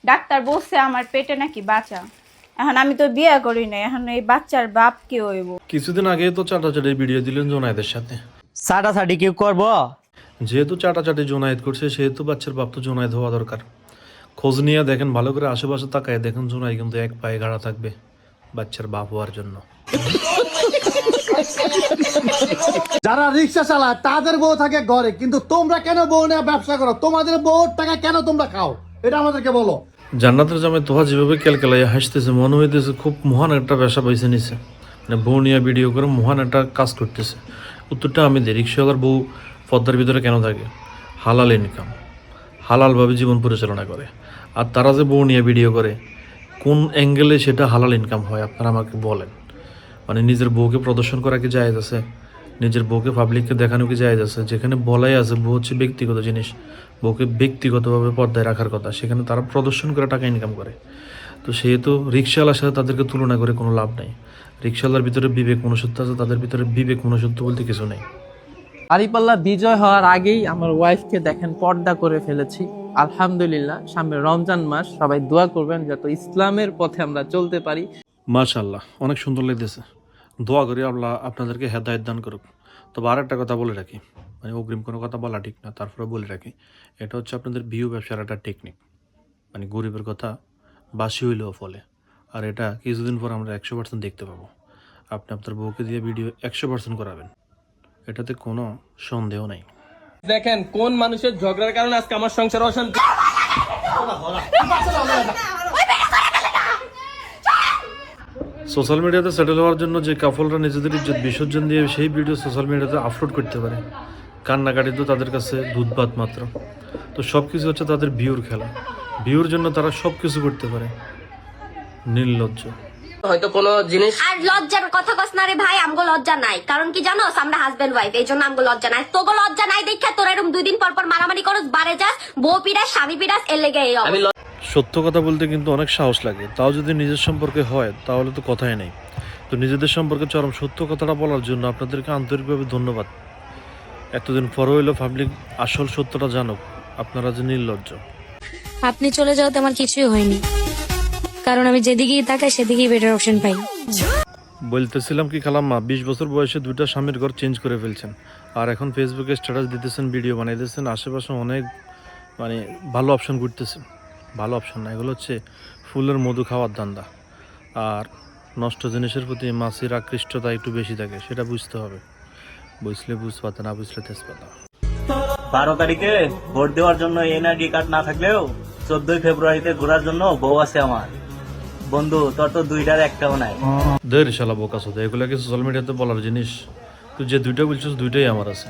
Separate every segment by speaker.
Speaker 1: Doctor বলছে আমার পেটে নাকি বাচ্চা। এখন আমি তো বিয়ে করি না, এখন এই বাচ্চার বাপ কে হইব?
Speaker 2: কিছুদিন আগে তো চাটাচাটি ভিডিও দিলেন জোনায়েদের সাথে।
Speaker 3: সাটাসাটি কেউ করবো?
Speaker 2: যেহেতু চাটাচাটি জোনায়েদ করছে সেহেতু বাচ্চার বাপ তো জোনায়েদ হওয়া দরকার। খোঁজ নিয়ে দেখেন, ভালো করে আশেপাশে তাকায় দেখেন, জোনাই কিন্তু এক পায়ে গাড়া থাকবে বাচ্চার বাপ হওয়ার জন্য।
Speaker 4: যারা রিক্সা চালায় তাদের বউ থাকে ঘরে, কিন্তু তোমরা কেন বউ নিয়ে ব্যবসা করো? তোমাদের বউর টাকা কেন তোমরা খাও? এটা আমাদেরকে বলো।
Speaker 2: জান্নাতের জামাই তোহা যেভাবে ক্যালকেলাইয়া হাসতেছে, মনে হইতেছে খুব মহান একটা ব্যবসা পাইছে নিছে, মানে বউ নিয়ে ভিডিও করে মহান একটা কাজ করতেছে। উত্তরটা আমি দিই, রিক্সাওয়ালার বউ পদ্মার ভিতরে কেন থাকে? হালাল ইনকাম, হালালভাবে জীবন পরিচালনা করে। আর তারা যে বউ নিয়ে ভিডিও করে, কোন অ্যাঙ্গেলে সেটা হালাল ইনকাম হয় আপনারা আমাকে বলেন। মানে নিজের বউকে প্রদর্শন করা কি জায়েজ আছে? নিজের বউকে পাবলিককে দেখানো কি জায়েজ আছে? যেখানে বলাই আছে বউ হচ্ছে ব্যক্তিগত জিনিস, বউকে ব্যক্তিগতভাবে পর্দায় রাখার কথা, সেখানে তারা প্রদর্শন করে টাকা ইনকাম করে। তো সেহেতু রিক্সাওয়ালার সাথে তাদেরকে তুলনা করে কোনো লাভ নাই। রিক্সাওয়ালার ভিতরে বিবেক মনুষ্যত্ব আছে, তাদের ভিতরে বিবেক মনুষ্যত্ব বলতে কিছু নেই।
Speaker 3: দাঁড়িপাল্লা বিজয় হওয়ার আগেই আমার ওয়াইফকে দেখেন পর্দা করে ফেলেছি। আলহামদুলিল্লাহ, সামনে রমজান মাস, সবাই দোয়া করবেন যাতে ইসলামের পথে আমরা চলতে পারি।
Speaker 2: মাশাআল্লাহ, অনেক সুন্দর লাগতেছে। দোয়া করি আল্লাহ আপনাদেরকে হেদায়েত দান করুক। তবে আর একটা কথা বলে রাখি, মানে অগ্রিম কোনো কথা বলা ঠিক না, তারপরে বলে রাখি, এটা হচ্ছে আপনাদের ভিউ ব্যবসার একটা টেকনিক। মানে গরিবের কথা বাসি হইলেও ফলে। আর এটা কিছুদিন পর আমরা 100% দেখতে পাবো। আপনি আপনার বউকে দিয়ে ভিডিও 100% করাবেন, এটাতে কোনো সন্দেহ নাই।
Speaker 5: দেখেন কোন মানুষের ঝগড়ার কারণে আজকে আমার সংসার অশান্তি।
Speaker 2: সোশ্যাল মিডিয়াতে সেটেল হওয়ার জন্য যে কাপলরা নিজেদের ইজ্জত বিসর্জন দিয়ে সেই ভিডিও সোশ্যাল মিডিয়াতে আপলোড করতে পারে, কান্নাকাটি তো তাদের কাছে দুধ ভাত মাত্র। তো সব কিছু হচ্ছে তাদের ভিউর খেলা, ভিউর জন্য তারা সব কিছু করতে পারে। নির্লজ্জ।
Speaker 5: হয়তো কোনো জিনিস
Speaker 6: আর লজ্জার কথা কস না রে ভাই, আমগো লজ্জা নাই। কারণ কি জানোস, আমরা হাজবেন্ড ওয়াইফ, এই জন্য আমগো লজ্জা নাই। তোগো লজ্জা নাই দেখা তোরা এরকম 2 দিন পর পর মারামারি করস, বারে যাস, বউ পিড়াস, স্বামী পিড়াস, এর লেগে এই অবস্থা।
Speaker 2: সত্য কথা বলতে কিন্তু অনেক সাহস লাগে, তাও যদি নিজের সম্পর্কে হয় তাহলে তো কথাই নেই। তো নিজেদের সম্পর্কে চরম সত্য কথাটা বলার জন্য আপনাদেরকে আন্তরিকভাবে ধন্যবাদ। এতদিন পর হইলো পাবলিক আসল সত্যটা জানুক আপনারা যে নির্লজ্জ।
Speaker 7: আপনি চলে যাওয়াতে আমার কিছুই হয়নি, কারণ আমি যেদিকেই তাকাই সেদিকেই বেটার অপশন পাই।
Speaker 2: বলতেছিলাম কি খালাম্মা, 20 বছর বয়সে 2টা স্বামীর ঘর চেঞ্জ করে ফেলছেন, আর এখন ফেসবুকে স্ট্যাটাস দিতেছেন, ভিডিও বানাইতেছেন, আশেপাশে অনেক মানে ভালো অপশন ঘুরতেছে। ভালো অপশন না, এগুলো হচ্ছে ফুলের মধু খাওয়ার ধান্দা। আর নষ্ট জিনিসের প্রতি মাছির আকৃষ্টতা একটু বেশি থাকে, সেটা বুঝতে হবে। বুঝলে বুঝপাতা, না বুঝলে তেজপাতা।
Speaker 8: 12 তারিখে ভোট দেওয়ার জন্য এনআইডি কার্ড না থাকলেও 14 ফেব্রুয়ারিতে ঘোরার জন্য বউ আছে আমার। বন্ধু, তোর তো 2টার একটাও নাই।
Speaker 2: দের শালা বোকা চোদা, এগুলো কি সোশ্যাল মিডিয়াতে বলার জিনিস? তুই যে 2টা বলছিস 2টাই আমার আছে,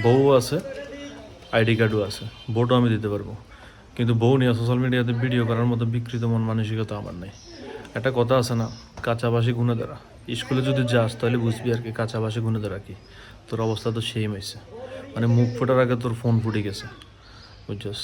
Speaker 2: বউ আছে, আইডি কার্ডও আছে, ভোটও আমি দিতে পারবো। কিন্তু বউ নিয়ে সোশ্যাল মিডিয়াতে ভিডিও করার মতো বিকৃত মন মানসিকতা আমার নেই। একটা কথা আছে না, কাঁচাবাসি গুণে দ্বারা। স্কুলে যদি যাস তাহলে বুঝবি আর কি কাঁচাবাসি গুণে দ্বারা কি। তোর অবস্থা তো সেম হয়েছে, মানে মুখ ফোটার আগে তোর ফোন ফুটে গেছে, বুঝছস?